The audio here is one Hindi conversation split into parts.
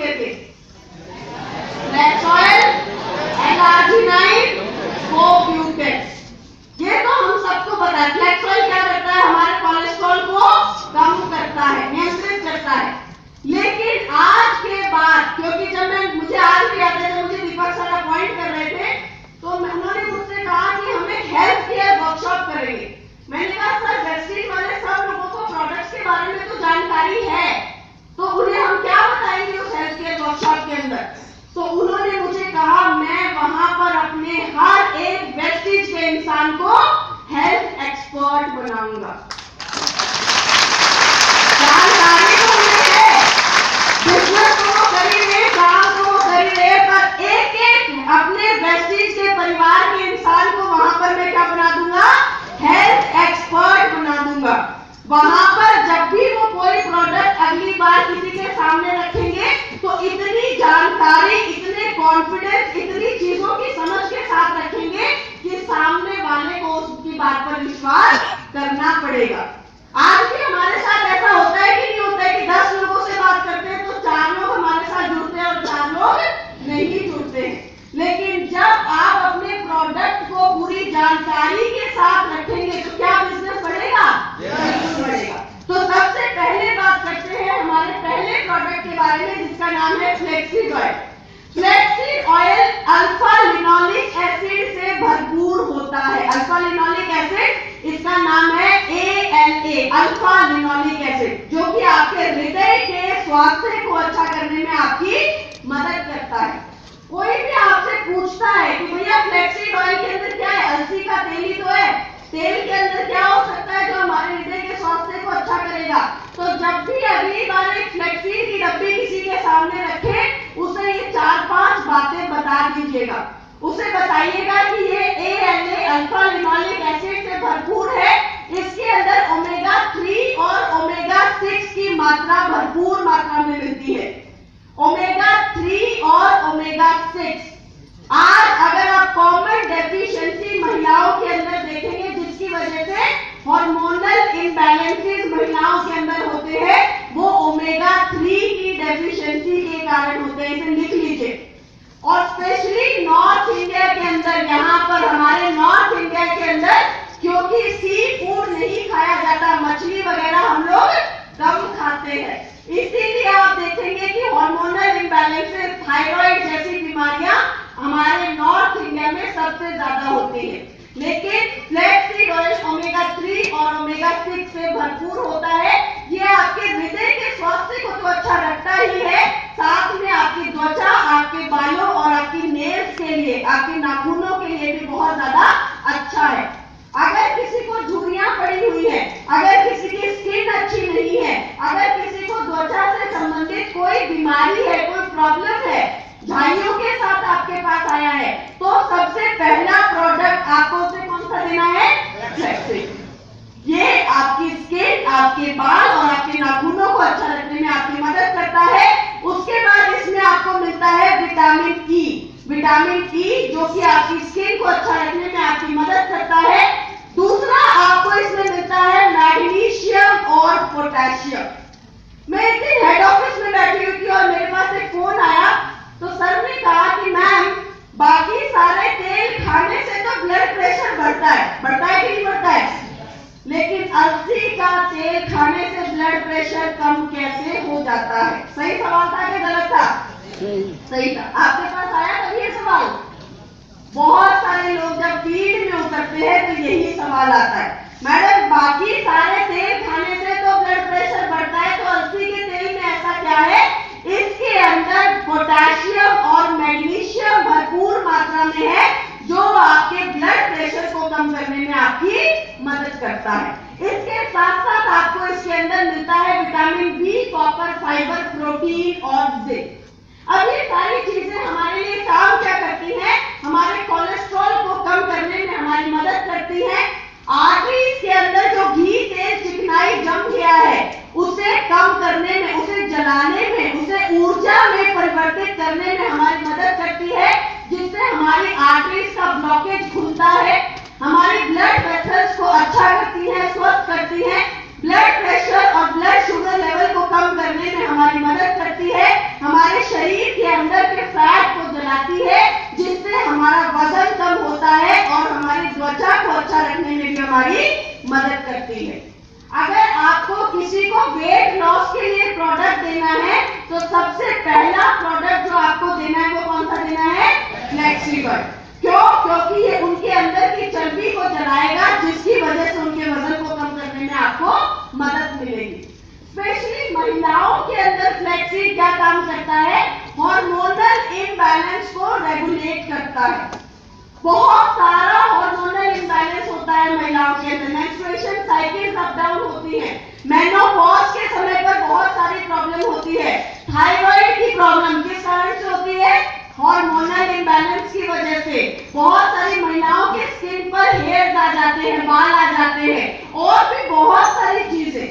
के थे? Flax oil, L-arginine, स्कोब्यूटेन। ये तो हम सबको पता है। फ्लैक्स ऑयल क्या करता है? हमारे कोलेस्ट्रॉल को कम करता है, नियंत्रित करता है। लेकिन आज के बाद, क्योंकि जब मुझे आज भी याद है जब मुझे दीपक सर अपॉइंट कर रहे थे तो उन्होंने मुझसे कहा कि हमें हेल्थ केयर वर्कशॉप करेंगे। मैंने कहा सर वेस्टीज वाले सब लोगों को प्रोडक्ट्स के बारे में तो जानकारी है, तो उन्हें हम क्या बताएंगे उस हेल्थ केयर वर्कशॉप के अंदर? तो उन्होंने मुझे कहा मैं वहां पर अपने हर एक वेस्टीज के इंसान को हेल्थ एक्सपर्ट बनाऊंगा। जानकारी तो उन्हें है, बिजनेस तो वो कर ही रहे, काम तो वो कर ही रहे, पर एक एक अपने वेस्टीज के परिवार के इंसान को वहां पर मैं क्या बना दूंगा? हेल्थ एक्सपर्ट बना दूंगा। वहां पर जब भी वो कोई प्रोडक्ट अगली बार किसी के सामने रखेंगे तो इतनी जानकारी, इतने कॉन्फिडेंस, इतनी चीजों की समझ के साथ रखेंगे कि सामने वाले को उसकी बात पर विश्वास करना पड़ेगा। आज भी हमारे साथ ऐसा होता है कि नहीं होता है कि 10 लोगों से बात करते हैं तो 4 लोग हमारे साथ जुड़ते हैं और 4 लोग नहीं जुड़ते हैं। लेकिन जब आप अपने प्रोडक्ट को पूरी जानकारी के साथ रखेंगे तो क्या बिजनेस बढ़ेगा? बिल्कुल बढ़ेगा। तो सबसे पहले बात करते हैं हमारे पहले प्रोडक्ट के बारे में जिसका नाम है flaxseed oil. Flaxseed oil alpha linoleic acid से भरपूर होता है। अल्फा लिनोलिक एसिड, इसका नाम है ALA, अल्फा लिनोलिक एसिड, जो कि आपके हृदय के स्वास्थ्य को अच्छा करने में आपकी मदद करता है। कोई भी आपसे पूछता है कि भैया फ्लेक्सीड ऑयल के अंदर क्या है? अलसी का तेल ही तो है, तेल के अंदर क्या हो सकता है जो हमारे हृदय के स्वास्थ्य को अच्छा करेगा? तो जब भी अगली बार एक फ्लेक्सीड की डब्बी किसी के सामने रखें, उसे ये 4-5 बातें बता दीजिएगा। उसे बताइएगा कि ये ALA, अल्फा लिनोलिक एसिड से भरपूर है, इसके अंदर ओमेगा 3 और ओमेगा 6 की मात्रा भरपूर मात्रा में मिलती है। ओमेगा 3 और ओमेगा 6 आज अगर आप कॉमन डेफिशिएंसी महिलाओं के अंदर देखेंगे जिसकी वजह से हार्मोनल इम्बैलेंसेस महिलाओं के अंदर होते हैं, वो ओमेगा 3 की डेफिशिएंसी के कारण होते हैं। इसे लिख लीजिए। और स्पेशली नॉर्थ इंडिया के अंदर, यहाँ पर हमारे नॉर्थ इंडिया के अंदर क्योंकि सी फूड नहीं खाया जाता, मछली वगैरह हम लोग कम खाते हैं, इसीलिए आप देखेंगे कि हार्मोनल इम्बैलेंसेस, थायराइड जैसी बीमारियां हमारे नॉर्थ इंडिया में सबसे ज्यादा होती है। लेकिन फ्लैक्सीड ऑयल ओमेगा 3 और ओमेगा 6 से भरपूर होता है। ये आपके हृदय के स्वास्थ्य को तो अच्छा रखता ही है, साथ में आपकी त्वचा, आपके बालों और आपकी नेल्स के लिए, आपके नाखूनों के लिए भी बहुत ज्यादा अच्छा है। अगर किसी को झुर्रियां पड़ी हुई है, अगर किसी की स्किन अच्छी नहीं है, अगर किसी को त्वचा से संबंधित कोई बीमारी है, कोई प्रॉब्लम है, झाइयों के साथ आपके पास आया है, तो सबसे पहला प्रोडक्ट आपको उसे कौन सा देना है? फ्लेक्सीड। ये आपकी स्किन, आपके बाल और आपके नाखूनों को अच्छा रखने में आपकी मदद करता है। उसके बाद इसमें आपको मिलता है विटामिन ई। विटामिन ई जो कि आपकी स्किन को अच्छा रखने में आपकी मदद करता है। दूसरा आपको इसमें मिलता है मैग्नीशियम और पोटेशियम। मैं एक दिन हेड ऑफिस में बैठी हुई थी और मेरे पास एक फोन आया, तो सर ने कहा कि मैम बाकी सारे तेल खाने से तो ब्लड प्रेशर बढ़ता है कि नहीं बढ़ता है, लेकिन अलसी का तेल खाने से ब्लड प्रेशर कम कैसे हो जाता है? सही सवाल था कि गलत था? सही था। आपके पास आया कभी ये सवाल? बहुत सारे लोग जब फील्ड में उतरते हैं तो यही सवाल आता है, मैडम बाकी सारे तेल खाने से तो ब्लड प्रेशर बढ़ता है, तो अलसी के तेल में ऐसा क्या है? इसके अंदर पोटेशियम और मैग्नीशियम भरपूर मात्रा में है, जो आपके ब्लड प्रेशर को कम करने में आपकी मदद करता है। इसके साथ साथ आपको इसके अंदर मिलता है vitamin B, copper, fibre, protein और जिंक। अब ये सारी चीजें हमारे लिए काम क्या करती हैं? हमारे कोलेस्ट्रॉल को कम करने में हमारी मदद करती हैं। आर्टरीज के अंदर जो घी, तेल, चिकनाई जम गया है उसे कम करने में, उसे जलाने में, उसे ऊर्जा में परिवर्तित करने में हमारी मदद करती है, जिससे हमारी आर्टरीज का ब्लॉकेज खुलता है, हमारी ब्लड वेसल्स को अच्छा करती है, स्वस्थ करती है, ब्लड प्रेशर और ब्लड शुगर लेवल को कम करने में हमारी मदद करती है, हमारे सबसे पहला प्रोडक्ट जो आपको देना है वो कौन सा देना है? फ्लेक्सिबल। क्यों? क्योंकि ये उनके अंदर की चर्बी को जलाएगा, जिसकी वजह से उनके वजन को कम करने में आपको मदद मिलेगी। स्पेशली महिलाओं के अंदर फ्लेक्सीड क्या काम करता है? हार्मोनल इम्बैलेंस को रेगुलेट करता है। बहुत सारा हार्मोनल इम्बैलेंस होता है महिलाओं के अंदर, मेंस्ट्रुएशन साइकिल्स अप डाउन होती है, मेनोपॉज के समय पर बहुत सारी प्रॉब्लम होती है। थायराइड की प्रॉब्लम किस कारण से होती है? हार्मोनल इम्बैलेंस की वजह से। बहुत सारी महिलाओं के स्किन पर हेयर्स आ जाते हैं, बाल आ जाते हैं, और भी बहुत सारी चीजें।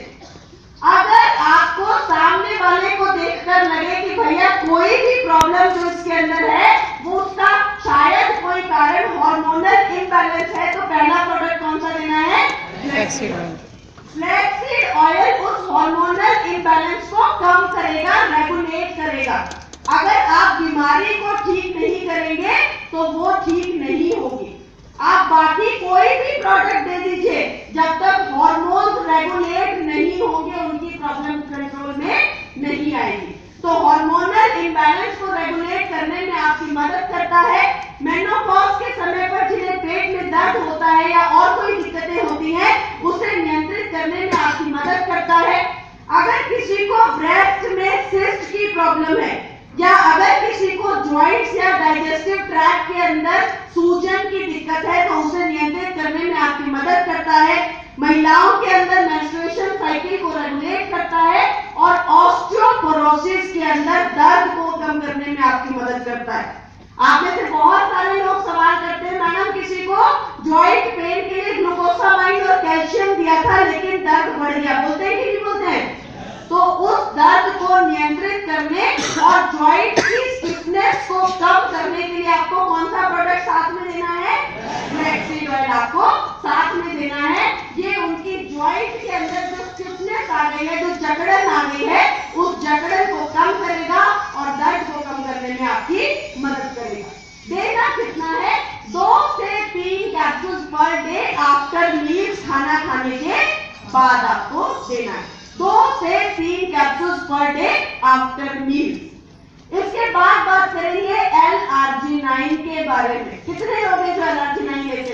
अगर आपको सामने वाले को देखकर लगे कि भैया कोई भी प्रॉब्लम जो इसके अंदर है वो उसका शायद कोई कारण हार्मोनल इम्बैलेंस है, तो पहला प्रोडक्ट कौन सा देना है? Flaxseed oil. फ्लैक्सीड ऑयल उस हार्मोनल इम्बैलेंस को कम करेगा, रेगुलेट करेगा। अगर आप बीमारी को ठीक नहीं करेंगे तो वो ठीक नहीं होगी। आप बाकी कोई भी प्रोडक्ट दे दीजिए, जब तक हार्मोन्स रेगुलेट नहीं होंगे उनकी प्रॉब्लम कंट्रोल में नहीं आएगी। तो हार्मोनल इम्बैलेंस को रेगुलेट करने में आपकी मदद करता है। मेनोपॉज के समय पर जिन्हें पेट में दर्द होता है या और कोई दिक्कतें होती हैं, उसे नियंत्रित करने में आपकी मदद करता है। अगर किसी को ब्रेस्ट में सिस्ट की प्रॉब्लम है, या अगर किसी को जॉइंट्स या डाइजेस्टिव ट्रैक्ट के अंदर सूजन की दिक्कत है, तो उसे नियंत्रित करने में आपकी मदद करता है। महिलाओं के अंदर मेंस्ट्रुएशन साइकिल को रेगुलेट करता है, और ऑस्टियोपोरोसिस के अंदर दर्द को कम करने में आपकी मदद करता है। आप में से बहुत सारे लोग सवाल करते हैं, मैडम किसी को जॉइंट पेन के लिए ग्लूकोसामाइन और कैल्शियम दिया था लेकिन दर्द बढ़ गया, बोलते हैं कि नहीं बोलते हैं? तो उस दर्द को नियंत्रित करने और जॉइंट की स्टिफनेस को कम करने के लिए आपको कौन सा प्रोडक्ट साथ में देना है? फ्लैक्सीड ऑयल आपको साथ में देना है। ये उनकी जॉइंट के अंदर जो स्टिफनेस आ गई है, जो जकड़न आ गई है, उस जकड़न को कम करेगा और दर्द को कम करने में आपकी मदद करेगा। देना कितना है? 2 से 3 capsules per day after meals, खाना खाने के बाद आपको देना है। 2 से 3 capsules per day after meals. इसके बाद बात करेंगे LRG9 के बारे में। कितने लोग हैं जो LRG9 लेते हैं?